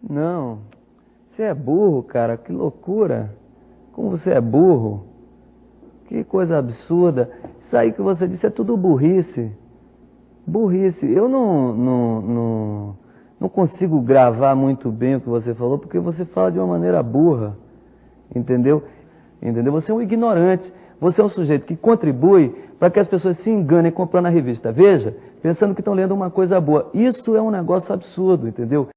Não, você é burro, cara, que loucura. Como você é burro. Que coisa absurda. Isso aí que você disse é tudo burrice. Burrice. Eu não consigo gravar muito bem o que você falou, porque você fala de uma maneira burra. Entendeu? Entendeu? Você é um ignorante. Você é um sujeito que contribui para que as pessoas se enganem comprando a revista Veja, pensando que estão lendo uma coisa boa. Isso é um negócio absurdo, entendeu?